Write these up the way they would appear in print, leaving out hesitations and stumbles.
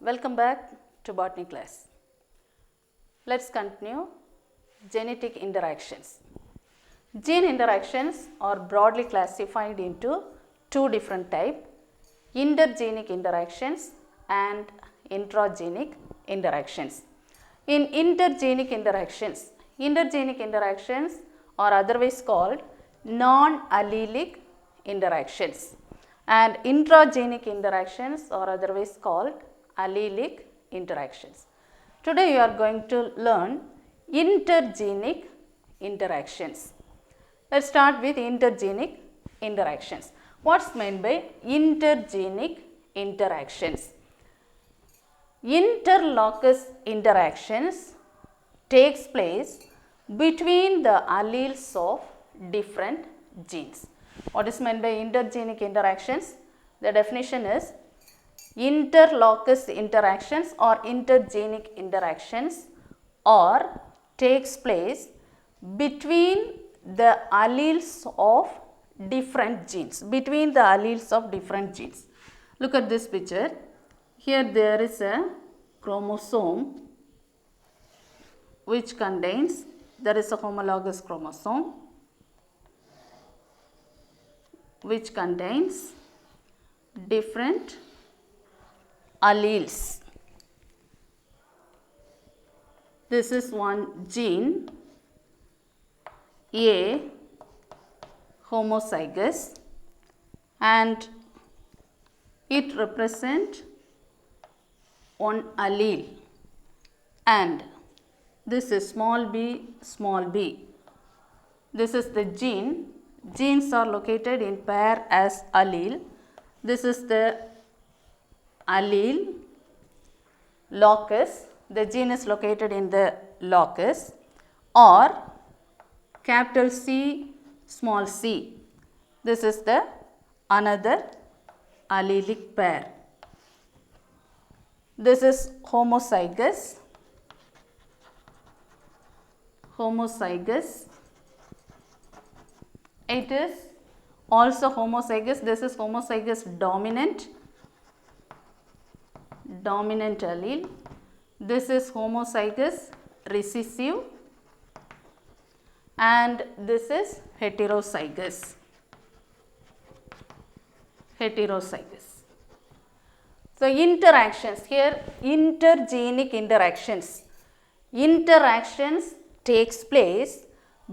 Welcome back to botany class. Let's continue genetic interactions. Gene interactions are broadly classified into two different types, intergenic interactions and intragenic interactions. In intergenic interactions are otherwise called non-allelic interactions, and intragenic interactions are otherwise called allelic interactions. Today we are going to learn intergenic interactions. Let's start with intergenic interactions. What's meant by intergenic interactions? Interlocus interactions takes place between the alleles of different genes. What is meant by intergenic interactions? The definition is interlocus interactions or intergenic interactions or takes place between the alleles of different genes, Look at this picture. Here there is a chromosome which contains, there is a homologous chromosome which contains different alleles. This is one gene, A, homozygous, and it represents one allele, and this is small b, small b. This is the gene. Genes are located in pair as allele. This is the allele locus. The gene is located in the locus, or capital C, small c. This is the another allelic pair. This is homozygous. It is also homozygous. This is homozygous dominant allele. This is homozygous recessive, and this is heterozygous. So interactions here, intergenic interactions. Interactions takes place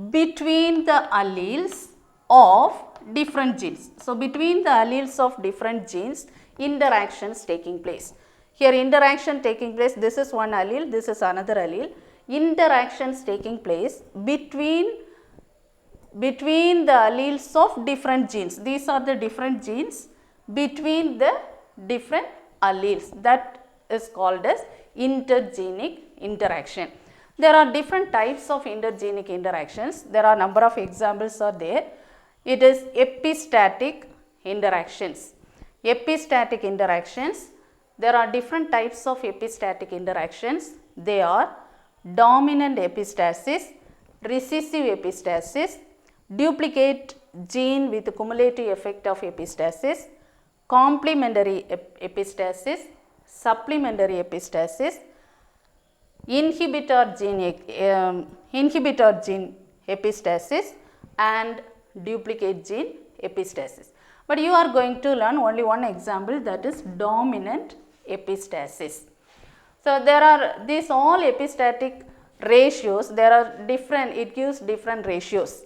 between the alleles of different genes. So between the alleles of different genes, interactions taking place. Here interaction taking place, this is one allele, this is another allele. Interactions taking place between the alleles of different genes. These are the different genes between the different alleles. That is called as intergenic interaction. There are different types of intergenic interactions. There are number of examples are there. It is epistatic interactions. Epistatic interactions. There are different types of epistatic interactions. They are dominant epistasis, recessive epistasis, duplicate gene with cumulative effect of epistasis, complementary epistasis, supplementary epistasis, inhibitor gene epistasis, and duplicate gene epistasis. But you are going to learn only one example, that is dominant epistasis. So there are these all epistatic ratios, there are different, it gives different ratios.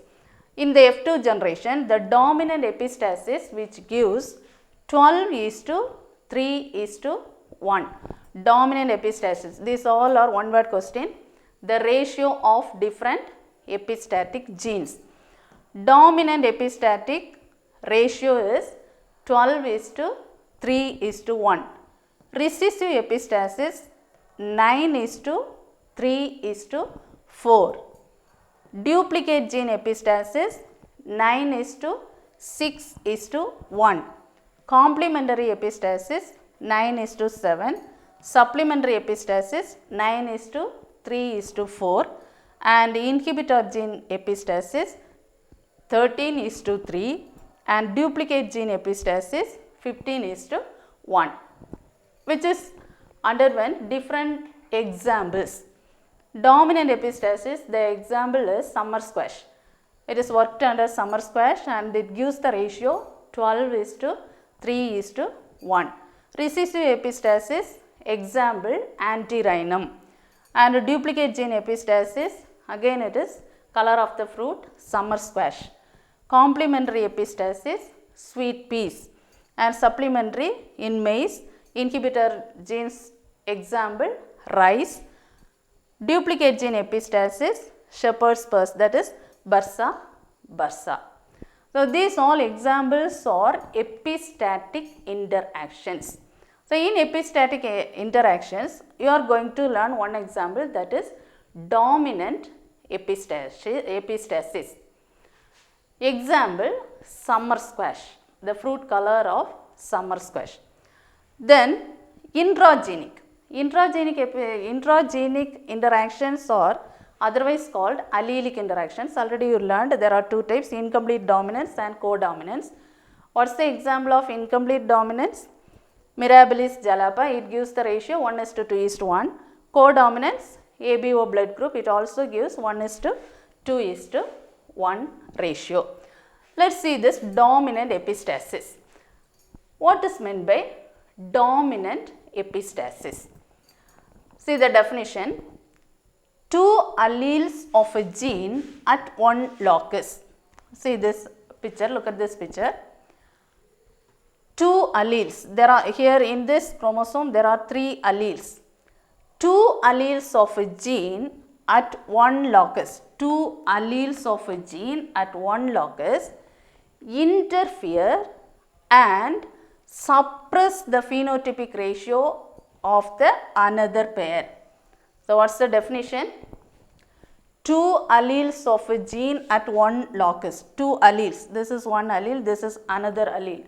In the F2 generation, the dominant epistasis which gives 12:3:1. Dominant epistasis. These all are one word question. The ratio of different epistatic genes. Dominant epistatic ratio is 12:3:1. Recessive epistasis 9:3:4. Duplicate gene epistasis 9:6:1. Complementary epistasis 9:7. Supplementary epistasis 9:3:4, and inhibitor gene epistasis 13:3, and duplicate gene epistasis 15:1, which is underwent different examples. Dominant epistasis, the example is summer squash. It is worked under summer squash and it gives the ratio 12:3:1. Recessive epistasis, example antirrhinum. And duplicate gene epistasis, again it is color of the fruit, summer squash. Complementary epistasis, sweet peas. And supplementary in maize, inhibitor genes, example rice. Duplicate gene epistasis, shepherd's purse, that is bursa, bursa. So, these all examples are epistatic interactions. So, in epistatic interactions, you are going to learn one example, that is dominant epistasis. Example, summer squash, the fruit color of summer squash. Then intragenic. Intragenic interactions are otherwise called allelic interactions. Already you learned there are two types, incomplete dominance and codominance. What is the example of incomplete dominance? Mirabilis jalapa, it gives the ratio 1:2:1. Codominance, ABO blood group, it also gives 1:2:1 ratio. Let us see this dominant epistasis. What is meant by dominant epistasis? See the definition. Two alleles of a gene at one locus. See this picture, look at this picture. Two alleles, there are here in this chromosome there are three alleles. Two alleles of a gene at one locus, two alleles of a gene at one locus interfere and suppress the phenotypic ratio of the another pair. So, what is the definition? Two alleles of a gene at one locus, two alleles, this is one allele, this is another allele.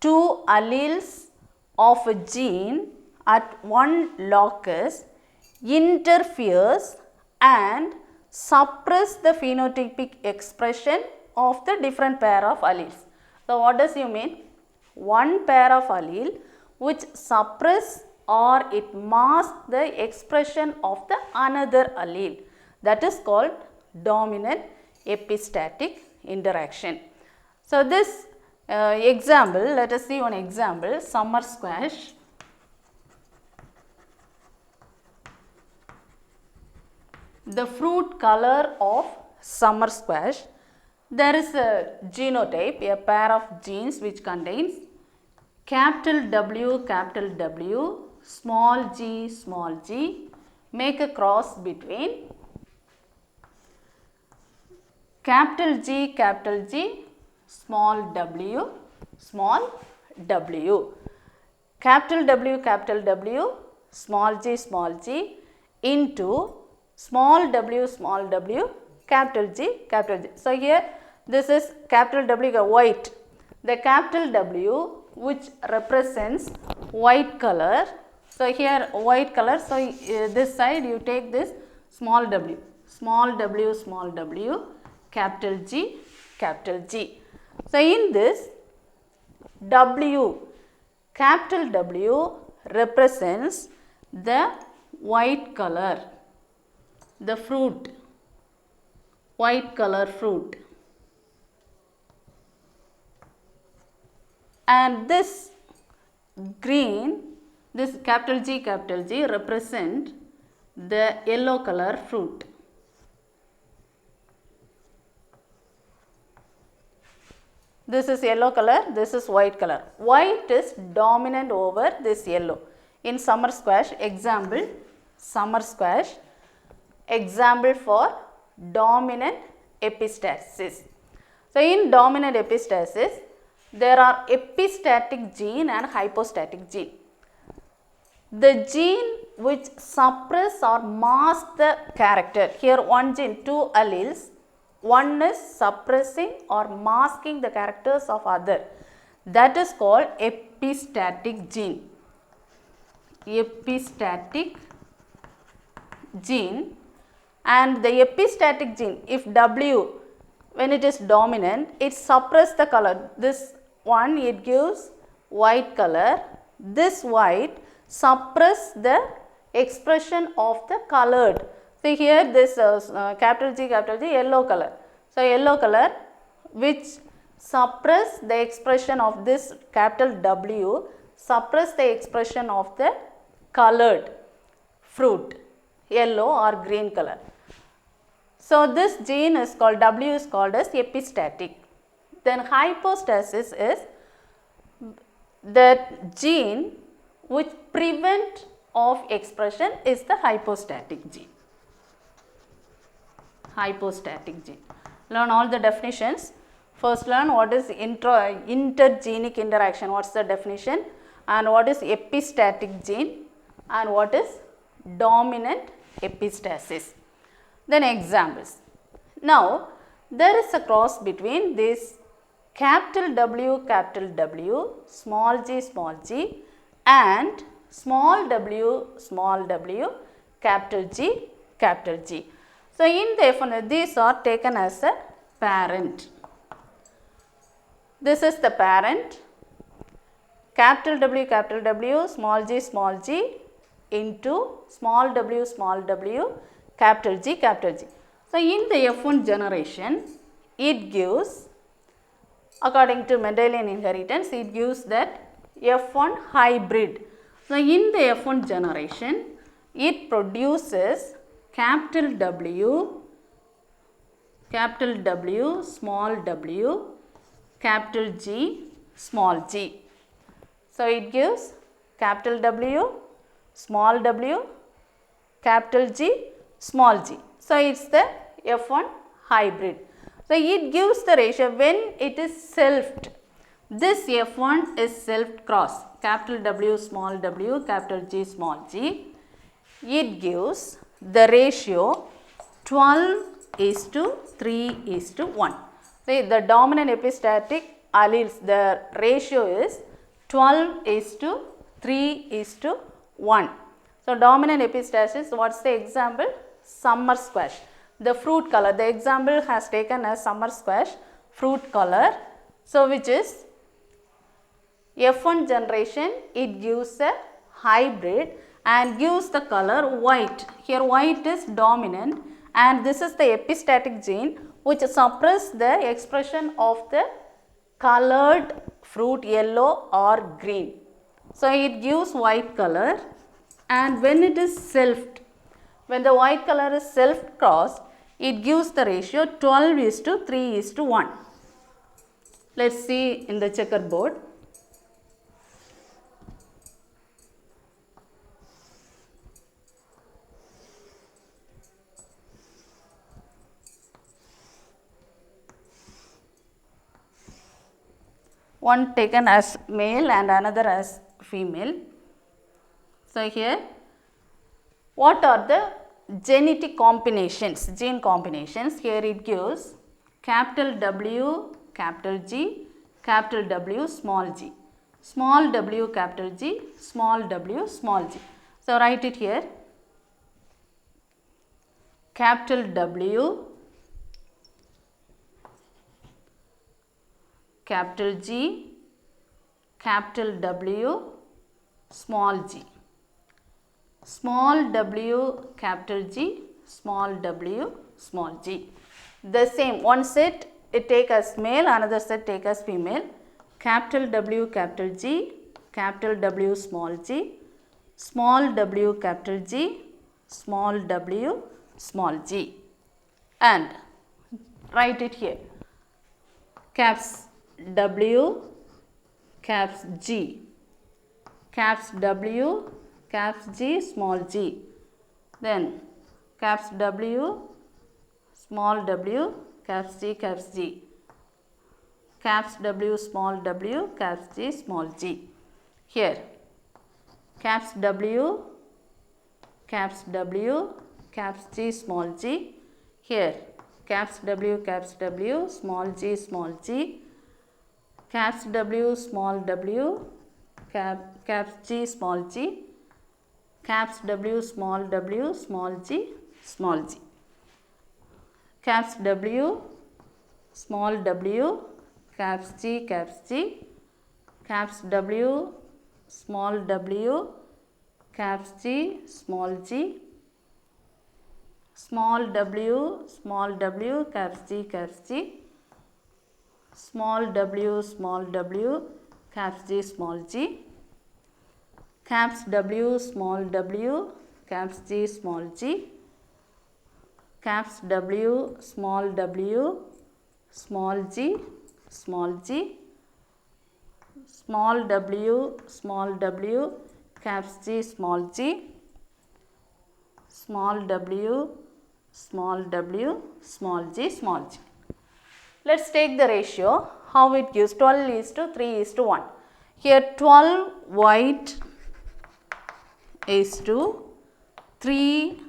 Two alleles of a gene at one locus interferes and suppress the phenotypic expression of the different pair of alleles. So, what does you mean? One pair of allele which suppress or it masks the expression of the another allele, that is called dominant epistatic interaction. So, this example, let us see one example, summer squash. The fruit color of summer squash, there is a genotype, a pair of genes which contains capital W, small g, make a cross between capital G, small w, capital W, small g, into small w, capital G. So, here this is capital W, white. The capital W which represents white color. So, here white color. So, this side you take this small w, capital G. So, in this W, capital W represents the white color, the fruit, white color fruit. And this green, this capital G represent the yellow color fruit. This is yellow color, this is white color. White is dominant over this yellow. In summer squash, example, summer squash, example for dominant epistasis. So, in dominant epistasis, there are epistatic gene and hypostatic gene. The gene which suppress or mask the character, here one gene, two alleles, one is suppressing or masking the characters of other, that is called epistatic gene. Epistatic gene, and the epistatic gene, if W, when it is dominant, it suppresses the color. This one, it gives white color, this white suppress the expression of the colored. See here this capital G, yellow color. So, yellow color which suppress the expression of this capital W, suppress the expression of the colored fruit, yellow or green color. So, this gene is called, W is called as epistatic. Then hypostasis is that gene which prevent of expression is the hypostatic gene. Hypostatic gene. Learn all the definitions. First learn what is intergenic interaction, what is the definition, and what is epistatic gene, and what is dominant epistasis. Then examples. Now, there is a cross between this capital W, small g, and small w, capital G. So, in the F1, these are taken as a parent. This is the parent, capital W, small g into small w, capital G. So, in the F1 generation, it gives, according to Mendelian inheritance, it gives that F1 hybrid. So, in the F1 generation, it produces capital W, small w, capital G, small g. So, it gives capital W, small w, capital G, small g. So, it is the F1 hybrid. So, it gives the ratio when it is selfed. This F1 is self cross, capital W, capital G, small g. It gives the ratio 12:3:1. See, the dominant epistatic alleles, the ratio is 12:3:1. So, dominant epistasis, what is the example? Summer squash. The fruit color, the example has taken as summer squash fruit color. So, which is F1 generation, it gives a hybrid and gives the color white. Here white is dominant, and this is the epistatic gene which suppress the expression of the colored fruit, yellow or green. So, it gives white color, and when it is selfed, when the white color is self crossed, it gives the ratio 12:3:1. Let us see in the checkerboard. One taken as male and another as female. So, here what are the genetic combinations, gene combinations? Here it gives capital W, capital G, capital W, small g, small w, capital G, small w, small g. So, write it here, capital W, capital G, capital W, small g, small w, capital G, small w, small g. The same, one set it take as male, another set take as female. Capital W, capital G, capital W, small g, small w, capital G, small w, small g. And write it here, caps W, caps G, caps W, caps G, small g, then caps W, small w, caps G, caps G, caps W, small w, caps G, small g. Here caps W, caps G, small g. Here caps W, small g, caps W, small w, caps G, small g, caps W, small w, small g, caps W, small w, caps G, caps W, small w, caps G, small g, small w, caps G, small w, caps G, small g, caps W, small w, caps G, small g, caps W, small w, small g, small g, small w, caps G, small g, small w, small g, small g. Let us take the ratio, how it gives 12:3:1. Here 12 white is to 3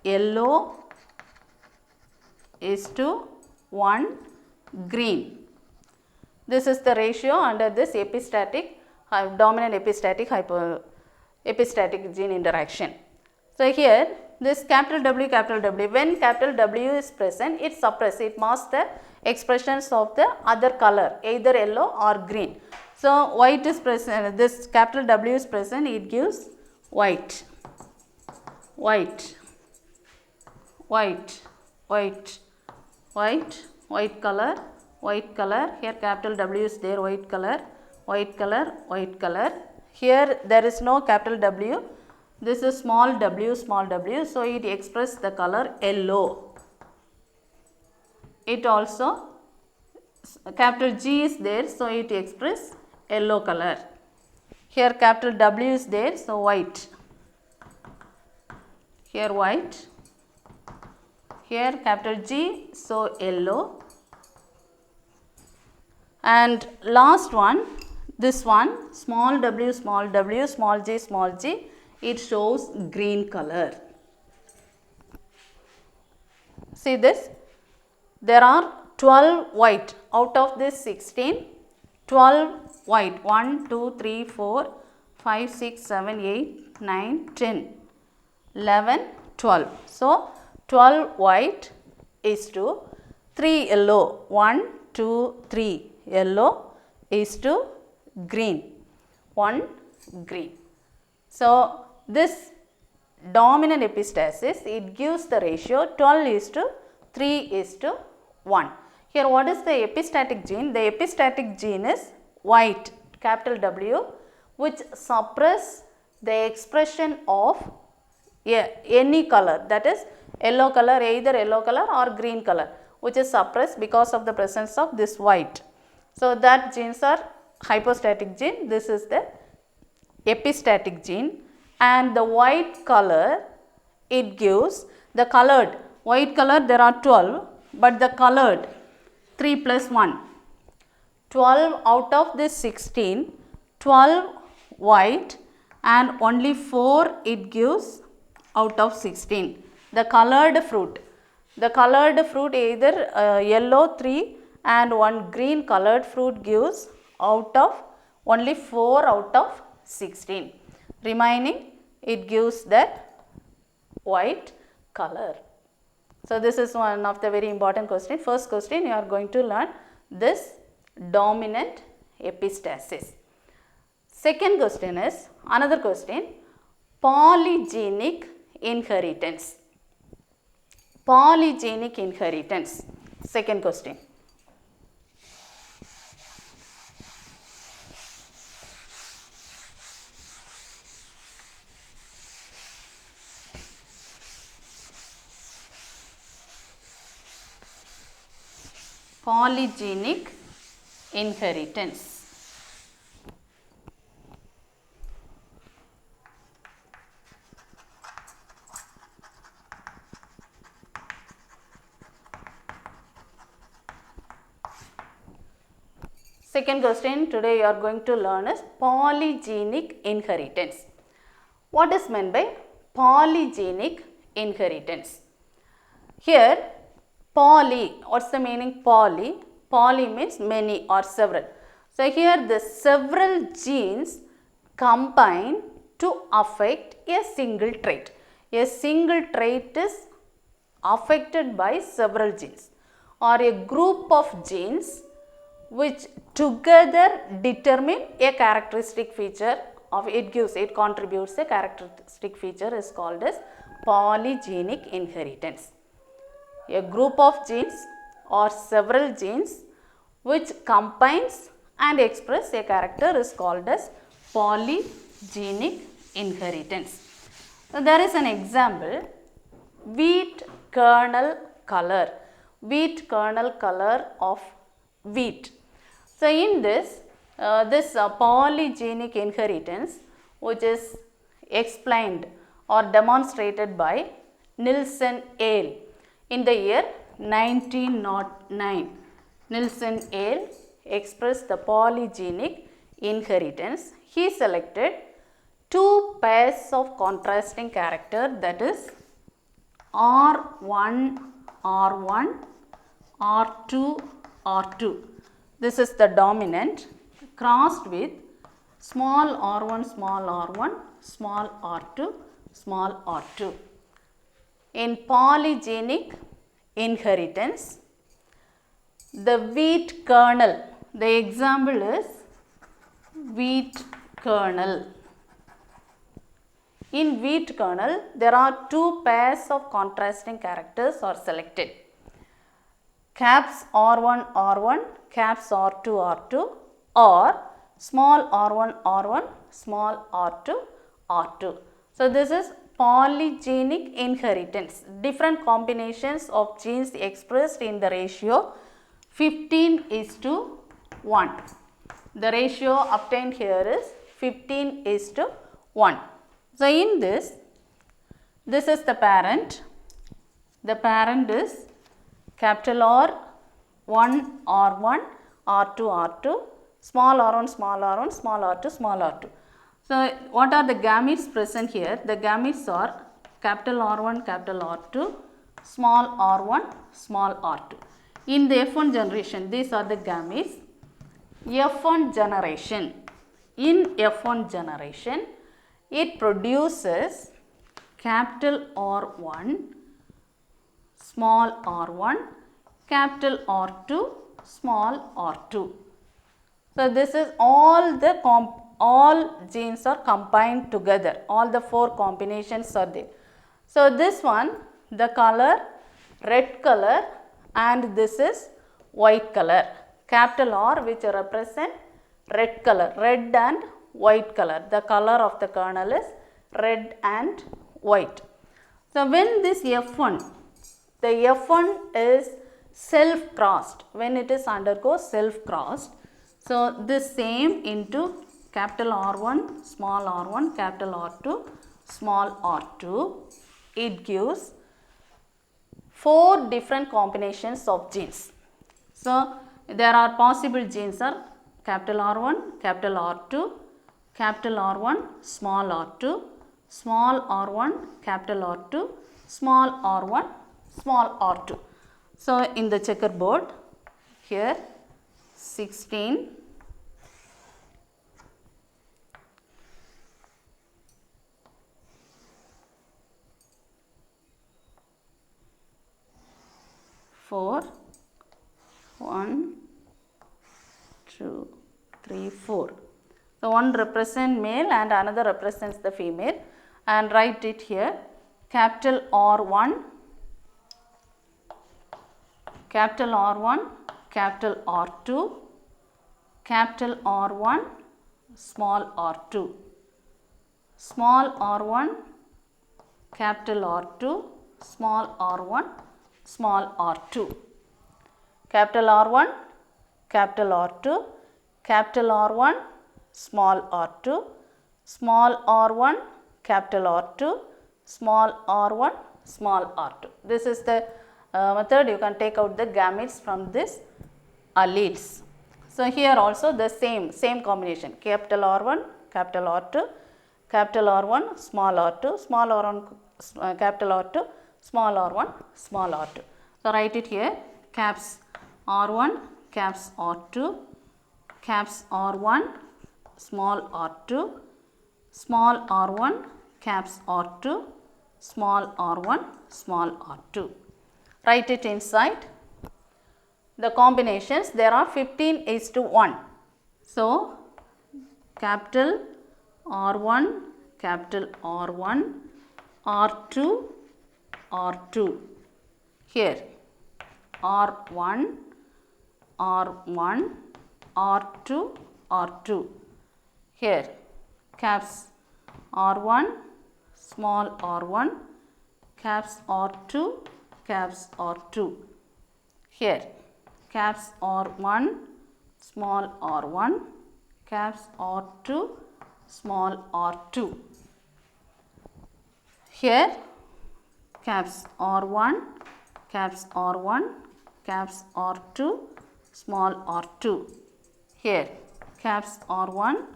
yellow is to 1 green. This is the ratio under this epistatic, dominant epistatic gene interaction. So, here this capital W, when capital W is present, it suppresses, it masks the expressions of the other color, either yellow or green. So, white is present, this capital W is present, it gives white, white, white, white, white, white color, here capital W is there, white color, white color, white color. Here there is no capital W, this is small w, so it expresses the color yellow. It also, capital G is there, so it expresses yellow color. Here capital W is there, so white. Here white. Here capital G, so yellow. And last one, this one, small w, small g, it shows green color. See this, there are 12 white out of this 16, 12 white, 1, 2, 3, 4, 5, 6, 7, 8, 9, 10, 11, 12. So, 12 white is to 3 yellow, 1, 2, 3 yellow is to green, 1 green. So, this dominant epistasis, it gives the ratio 12:3:1. Here what is the epistatic gene? The epistatic gene is white, capital W, which suppress the expression of any color, that is yellow color, either yellow color or green color, which is suppressed because of the presence of this white. So, that genes are hypostatic gene, this is the epistatic gene. And the white color, it gives the colored, white color there are 12, but the colored 3 plus 1, 12 out of this 16, 12 white and only 4 it gives out of 16. The colored fruit either yellow 3 and 1 green colored fruit gives out of only 4 out of 16. Remaining, it gives that white color. So, this is one of the very important question. First question, you are going to learn this dominant epistasis. Second question is, another question, polygenic inheritance. Polygenic inheritance. Second question. Polygenic inheritance. Second question today you are going to learn is polygenic inheritance. What is meant by polygenic inheritance? Here poly, what's the meaning poly? Poly means many or several. So, here the several genes combine to affect a single trait. A single trait is affected by several genes or a group of genes which together determine a characteristic feature it contributes a characteristic feature is called as polygenic inheritance. A group of genes or several genes which combines and express a character is called as polygenic inheritance. So, there is an example, wheat kernel color of wheat. So, in this polygenic inheritance, which is explained or demonstrated by Nielsen Ale in the year 1909. Nielsen Ale expressed the polygenic inheritance. He selected two pairs of contrasting character, that is R1, R1, R2, R2. This is the dominant, crossed with small r1, small r1, small r2, small r2. In polygenic inheritance, the wheat kernel, the example is wheat kernel. In wheat kernel, there are two pairs of contrasting characters are selected. Caps R1, R1, caps R2, R2, or small r1, R1, small r2, R2. So, this is polygenic inheritance, different combinations of genes expressed in the ratio 15:1. The ratio obtained here is 15:1. So, in this is the parent. The parent is capital R1, R1, R2, R2, small r1, small r1, small r2, small r2. So, what are the gametes present here? The gametes are capital R1, capital R2, small r1, small r2. In the F1 generation, these are the gametes. F1 generation. In F1 generation, it produces capital R1, small r1, capital R2, small r2. So, this is all genes are combined together, all the four combinations are there. So, this one, the color red color, and this is white color, capital R which represent red color, red and white color. The color of the kernel is red and white. So, when this F1, the F1 is self crossed, when it is undergoes self crossed. So, this same into capital R1, small r1, capital R2, small r2, it gives 4 different combinations of genes. So, there are possible genes are capital R1, capital R2, capital R1, small r2, small r1, capital R2, small r1, small r2. So, in the checkerboard here 16, four, 1, 2, 3, 4. So, one represents male and another represents the female, and write it here capital R1, capital R1, capital R2, capital R1, small r2, small r1, capital R2, small r1, small r2, capital R1, capital R2, capital R1, small r2, small r1, capital R2, small r1, small r2. This is the method you can take out the gametes from this alleles. So, here also the same combination, capital R1, capital R2, capital R1, small r2, small r1, capital R2, small r1, small r2. So, write it here caps R1, caps R2, caps R1, small r2, small r1, caps R2, small r1, small r2. Write it inside. The combinations, there are 15:1. So, capital R1, capital R1, R2, R2. Here R1, R1, R2, R2. Here caps R1, small r1, caps R2, caps R2. Here caps R1, small r1, caps R2, small r2. Here caps R1, caps R1, caps R2, small r2. Here caps R1,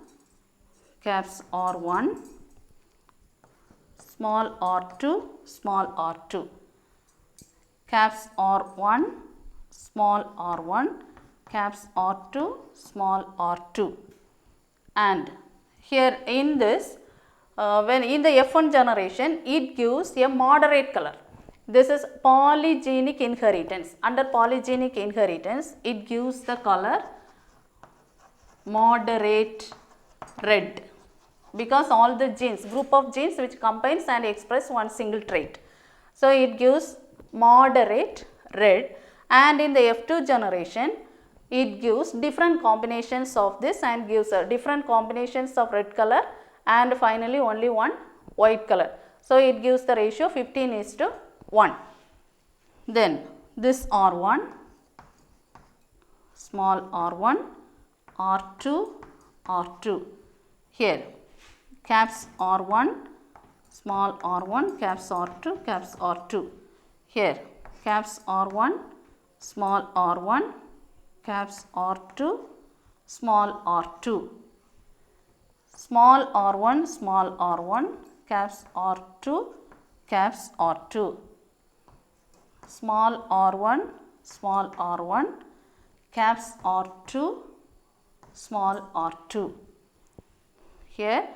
caps R1, small r2, small r2. Caps R1, small r1, caps R2, small r2. And here in this, when in the F1 generation, it gives a moderate color. This is polygenic inheritance. Under polygenic inheritance, it gives the color moderate red, because all the genes, group of genes which combines and express one single trait. So it gives moderate red, and in the F2 generation, it gives different combinations of this and gives different combinations of red color, and finally only one white color. So it gives the ratio 15:1. Then this R1, small r1, R2, R2. Here caps R1, small r1, caps R2, caps R2. Here caps R1, small r1, caps R2, small r2. Small r1, small r1, caps R2, caps R2. Small r1, small r1, caps R2, small r2. Here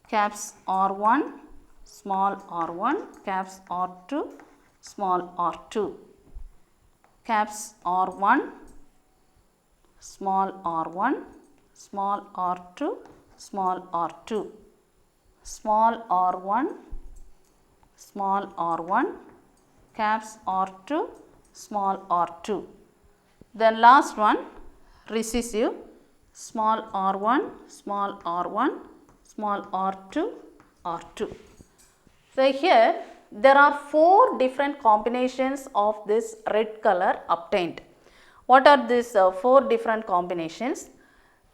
caps R1, small r1, caps R2, small r2. Caps R1, small r1, small r2, small r2. Small r1, small r1, caps R2, small r2. Then last one, recessive, small r1, small r1, small r2, r2. So here there are 4 different combinations of this red color obtained. What are these 4 different combinations?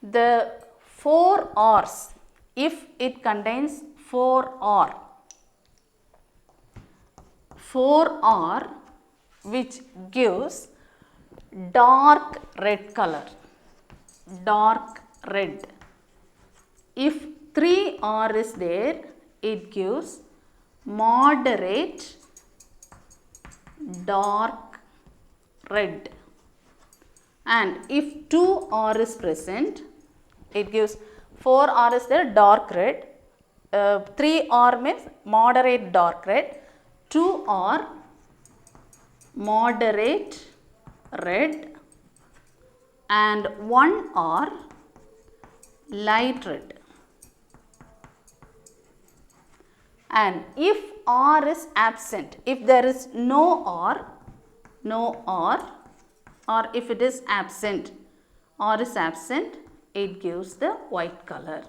The 4 R's, if it contains 4 R, 4 R which gives dark red color, dark red. If 3 R is there, it gives moderate dark red. And if 2 R is present, it gives 4 R is there, dark red, 3 R means moderate dark red, 2 R moderate red, and 1 R light red. And if R is absent, if there is no R, or if it is absent, R is absent, it gives the white color.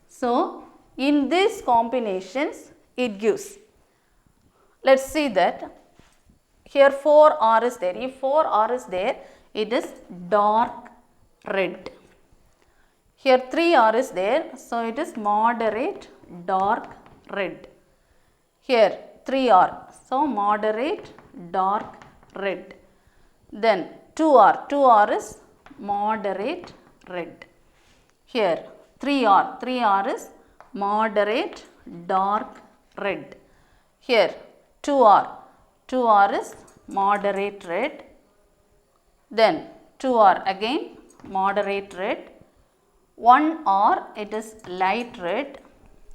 So in these combinations it gives, let us see that here 4 R is there. If 4 R is there, it is dark red. Here 3 R is there, so it is moderate dark red. Here 3 R, so moderate dark red. Then 2 R is moderate red. Here 3 R is moderate dark red. Here 2 R is moderate red. Then 2 R again moderate red. 1 R it is light red.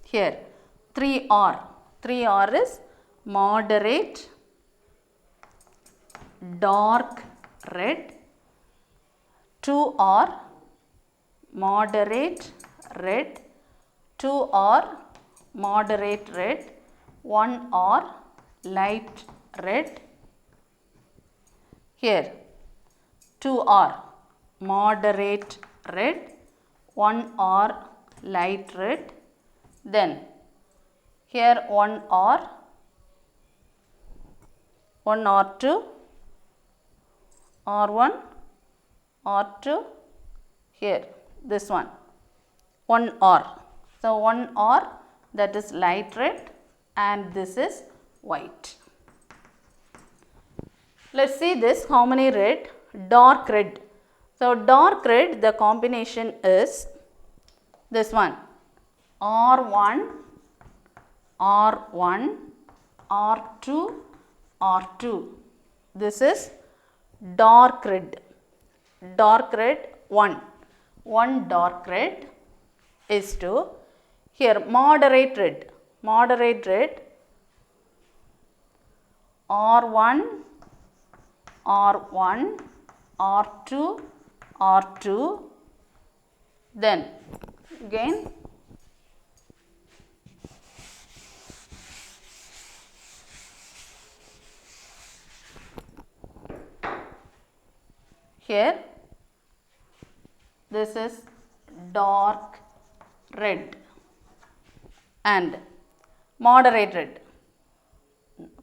Here 3 R is moderate dark red. 2 R moderate red. 2 are moderate red, 1 are light red. Here 2 are moderate red, 1 are light red. Then here 1 are 2 R1 R2, here this one 1 R. So 1 R, that is light red and this is white. Let us see this, how many red? Dark red. So dark red, the combination is this one, R1 R1 R2 R2. This is dark red. Dark red 1. 1 dark red is to here moderate red. Moderate red R1 R1 R2 R2. Then again here this is dark red and moderate red.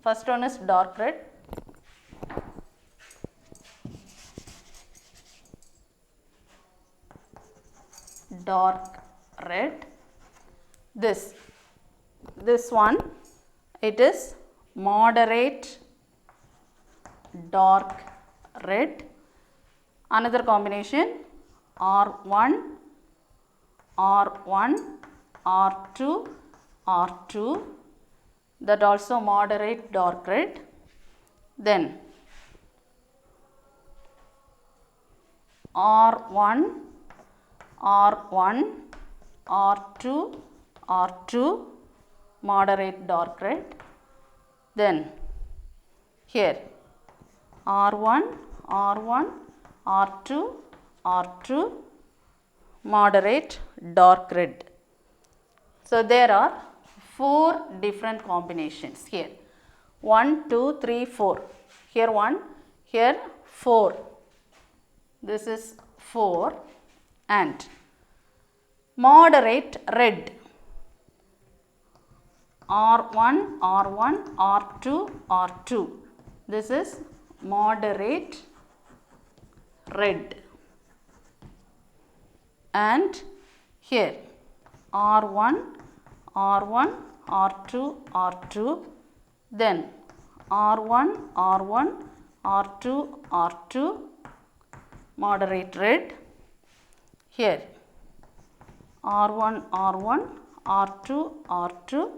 First one is dark red, dark red. This one, it is moderate dark red. Another combination R1 R1 R2 R2, that also moderate dark red. Then R1 R1 R2 R2, moderate dark red. Then here R1 R1 R2 R2, moderate dark red. So there are 4 different combinations here. 1, 2, 3, 4. Here 1, here 4. This is 4 and moderate red. R1 R1 R2 R2. This is moderate red. And here R1 R1 R2 R2, then R1 R1 R2 R2, moderate red. Here R1 R1 R2 R2,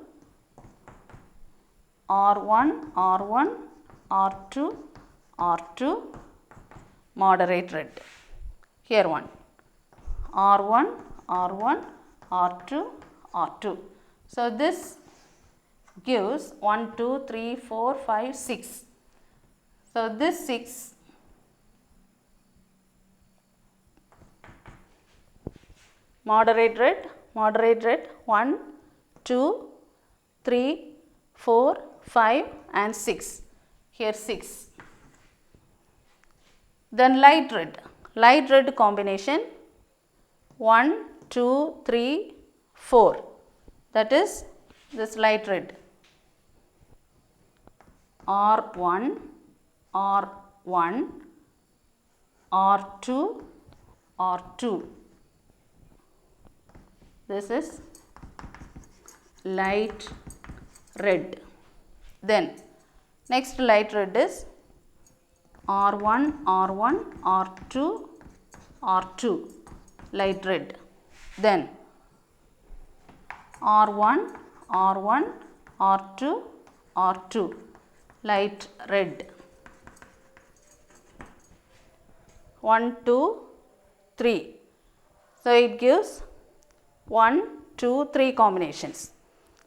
R1 R1 R2 R2, moderate red. Here one R1 R1 R2 R2. So this gives 1 2 3 4 5 6. So this 6 moderate red 1 2 3 4 5 and 6. Here 6. Then light red combination 1 2 3 4, that is this light red R1 R1 R2 R2. This is light red. Then next light red is R1 R1 R2 R2, light red. Then R1 R1 R2 R2, light red. 1 2 3. So it gives 1 2 3 combinations.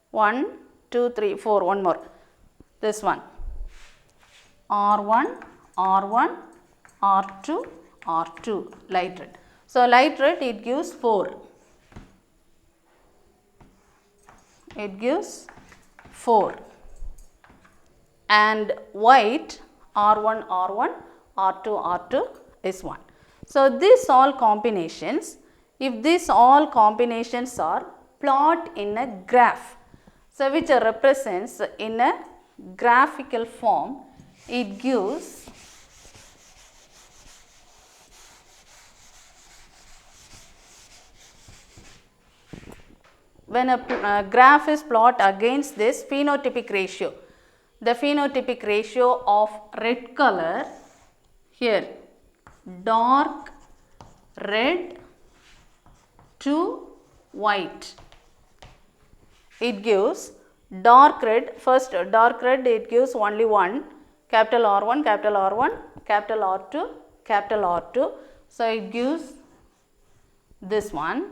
1 2 3 4. One more. This one R1 R1 R2 R2, light red. So light red it gives 4. it gives 4, and white R1 R1 R2 R2 is 1. So, these all combinations, if these all combinations are plot in a graph, so which represents in a graphical form, it gives when a graph is plot against this phenotypic ratio, the phenotypic ratio of red color here, dark red to white, it gives dark red, first dark red it gives only 1, capital R1, capital R1, capital R2, capital R2. So, it gives this one,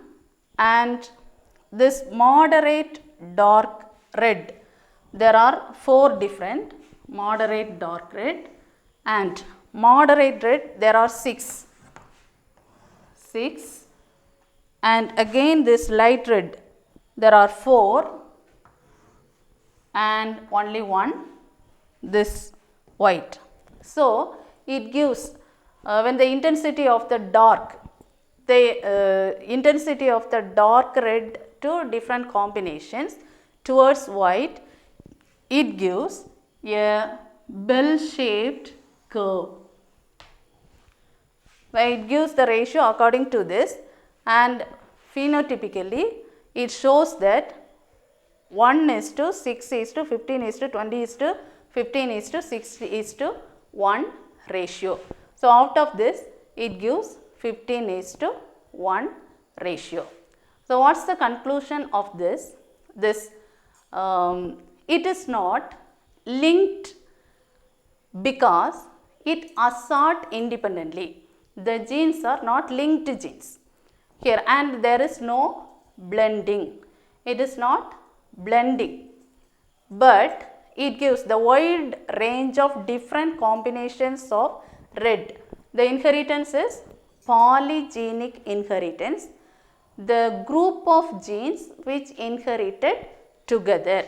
and this moderate dark red, there are 4 different moderate dark red, and moderate red there are 6, and again this light red there are 4 and only 1 this white. So, it gives when the intensity of the dark red to different combinations towards white, it gives a bell shaped curve, where it gives the ratio according to this, and phenotypically it shows that 1:6:15:20:15:6:1 ratio. So, out of this it gives 15:1 ratio. So, what is the conclusion of this? It is not linked because it assert independently. The genes are not linked genes here, and there is no blending. It is not blending, but it gives the wide range of different combinations of red. The inheritance is polygenic inheritance, the group of genes which inherited together,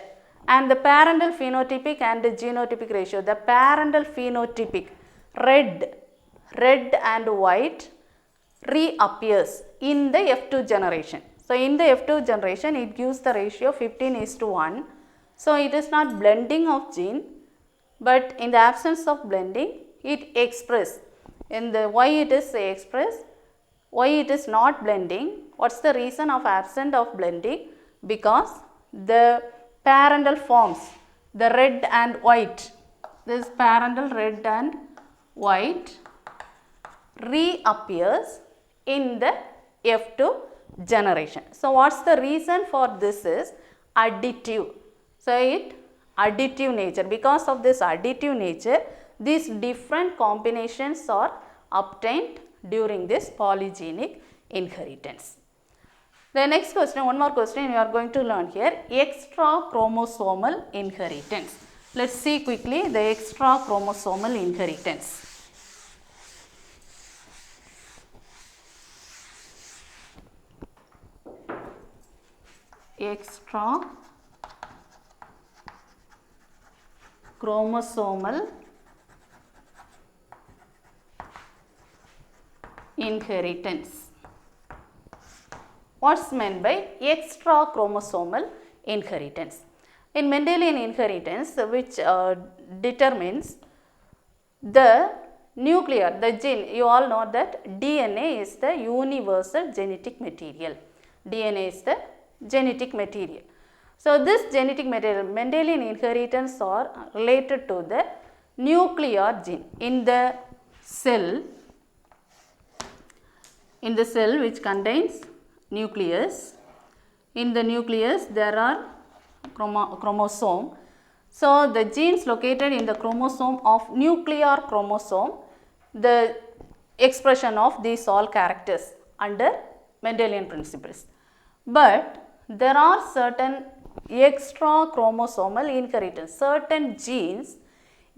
and the parental phenotypic and the genotypic ratio. The parental phenotypic red and white reappears in the F2 generation. So, in the F2 generation it gives the ratio 15:1. So, it is not blending of gene, but in the absence of blending it express in the why it is expressed, why it is not blending. What is the reason of absence of blending? Because the parental forms, the red and white, this parental red and white reappears in the F2 generation. So, what is the reason for this is additive. So, it additive nature. Because of this additive nature, these different combinations are obtained during this polygenic inheritance. The next question, one more question we are going to learn here, extra chromosomal inheritance. Let us see quickly the extra chromosomal inheritance. Extra chromosomal inheritance. What is meant by extra chromosomal inheritance? In Mendelian inheritance, which determines the nuclear, the gene, you all know that DNA is the universal genetic material. DNA is the genetic material. So, this genetic material, Mendelian inheritance are related to the nuclear gene in the cell which contains nucleus. In the nucleus there are chromosome. So, the genes located in the chromosome of nuclear chromosome, the expression of these all characters under Mendelian principles. But there are certain extra chromosomal inheritance, certain genes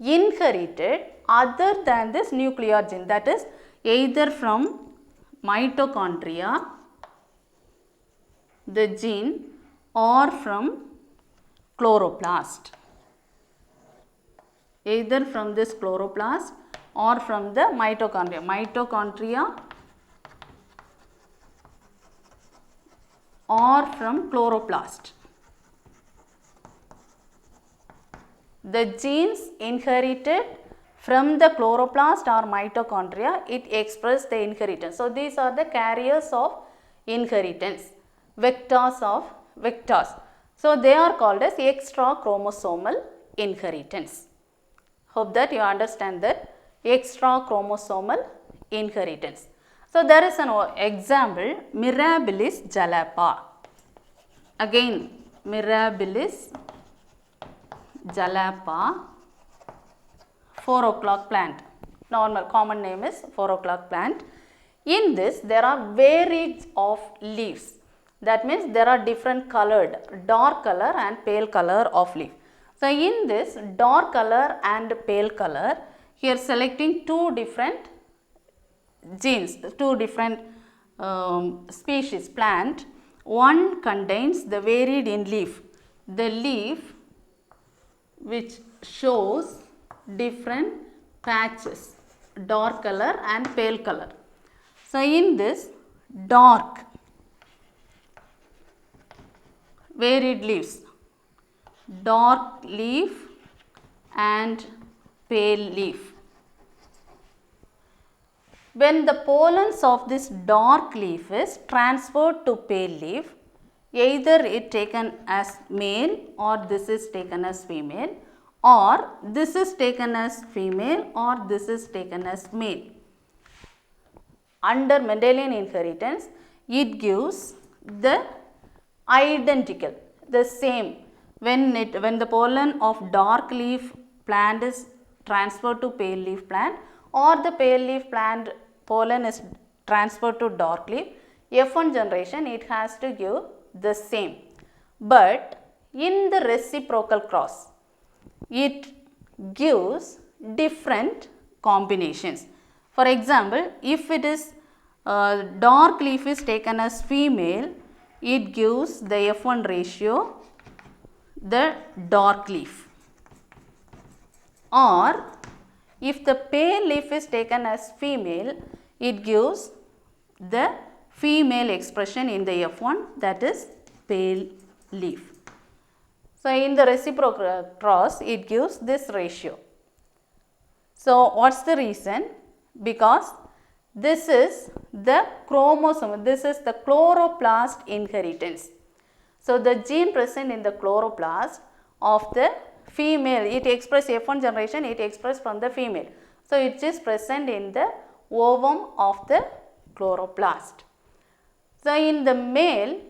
inherited other than this nuclear gene, that is either from mitochondria, the gene, or from chloroplast, either from this chloroplast or from the mitochondria. Mitochondria or from chloroplast. The genes inherited from the chloroplast or mitochondria, it expresses the inheritance. So, these are the carriers of inheritance, vectors of vectors. So, they are called as extra chromosomal inheritance. Hope that you understand that extra chromosomal inheritance. So, there is an example, Mirabilis jalapa. Again, Mirabilis jalapa, 4 o'clock plant. Normal common name is 4 o'clock plant. In this, there are varieties of leaves. That means there are different colored, dark color and pale color of leaf. So, in this dark color and pale color, here selecting two different genes, two different species plant. One contains the varied in leaf, the leaf which shows different patches, dark color and pale color. So, in this dark varied leaves, dark leaf and pale leaf. When the pollens of this dark leaf is transferred to pale leaf, either it taken as male or this is taken as female, or this is taken as female or this is taken as male. Under Mendelian inheritance, it gives the identical, the same. When the pollen of dark leaf plant is transferred to pale leaf plant, or the pale leaf plant pollen is transferred to dark leaf, F1 generation it has to give the same. But in the reciprocal cross, it gives different combinations. For example, if it is dark leaf is taken as female, it gives the F1 ratio, the dark leaf. Or if the pale leaf is taken as female, it gives the female expression in the F1, that is pale leaf. So, in the reciprocal cross, it gives this ratio. So, what is the reason? Because this is the chromosome, this is the chloroplast inheritance. So, the gene present in the chloroplast of the female, it expresses F1 generation, it expresses from the female. So, it is present in the ovum of the chloroplast. So, in the male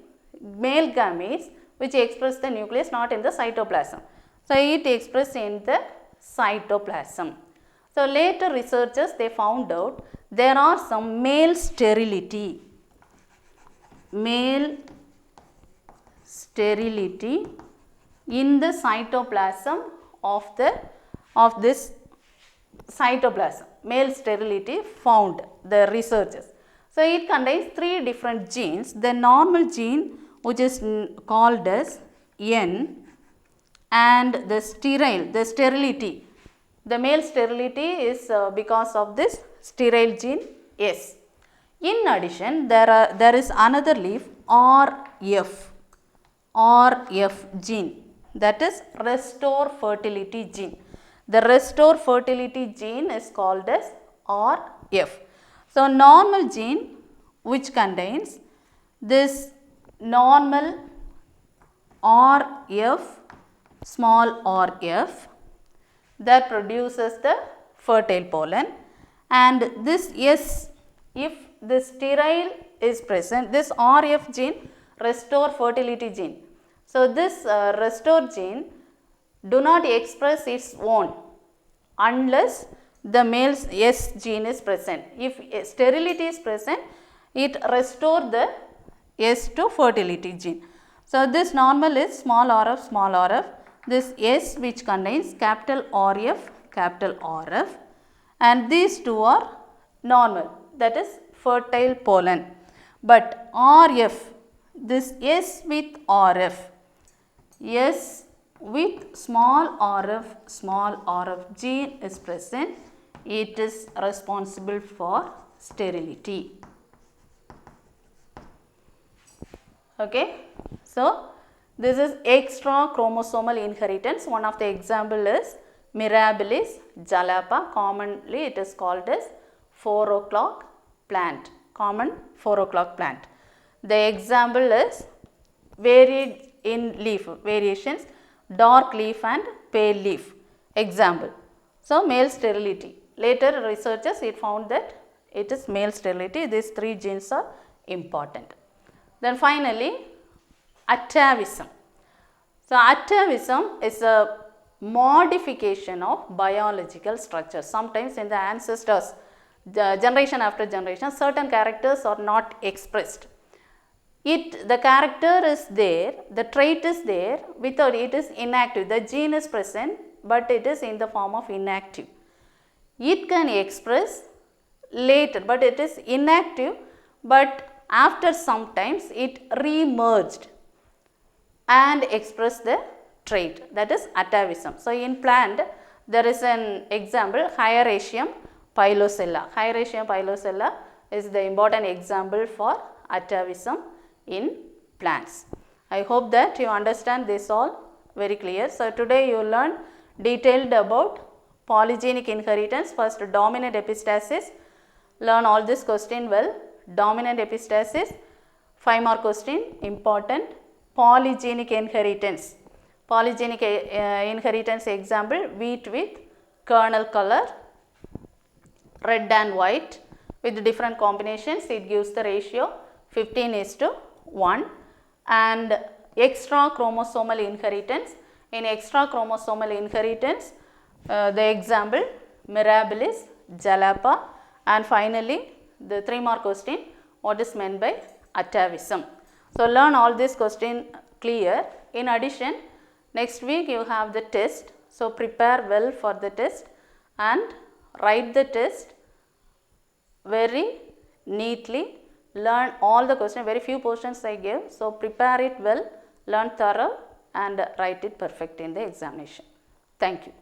gametes which express the nucleus, not in the cytoplasm. So, it expressed in the cytoplasm. So, later researchers they found out there are some male sterility in the cytoplasm of this cytoplasm, male sterility found the researchers. So, it contains 3 different genes, the normal gene which is called as N, and the sterility, the male sterility is because of this sterile gene S. In addition, there is another leaf RF gene, that is restore fertility gene. The restore fertility gene is called as RF. So, normal gene which contains this normal RF, small rf, that produces the fertile pollen, and this S, if the sterile is present, this RF gene restore fertility gene. So, this restore gene do not express its own unless the male S gene is present. If sterility is present, it restore the S to fertility gene. So, this normal is small rf, this S which contains capital RF, and these two are normal, that is fertile pollen. But RF, this S with RF, S with small rf gene is present, it is responsible for sterility. Okay. So, this is extra chromosomal inheritance. One of the example is Mirabilis jalapa. Commonly it is called as 4 o'clock plant. Common 4 o'clock plant. The example is varied in leaf variations, dark leaf and pale leaf. Example. So, male sterility. Later researchers it found that it is male sterility. These 3 genes are important. Then finally, atavism. So, atavism is a modification of biological structure. Sometimes in the ancestors, the generation after generation, certain characters are not expressed. The character is there, the trait is there, without it is inactive. The gene is present, but it is in the form of inactive. It can express later, but it is inactive, but after some times it re-merged and express the trait, that is atavism. So, in plant there is an example, Hieracium pilosella. Hieracium pilosella is the important example for atavism in plants. I hope that you understand this all very clear. So, today you learn detailed about polygenic inheritance. First, dominant epistasis. Learn all this question well. Dominant epistasis, 5 mark question, important. Polygenic inheritance. Polygenic inheritance example, wheat with kernel color, red and white with different combinations, it gives the ratio 15:1. And extra chromosomal inheritance. In extra chromosomal inheritance, the example Mirabilis jalapa, and finally the 3 mark question, what is meant by atavism. So, learn all this question clear. In addition, next week you have the test. So, prepare well for the test and write the test very neatly. Learn all the questions, very few portions I gave. So, prepare it well, learn thorough and write it perfect in the examination. Thank you.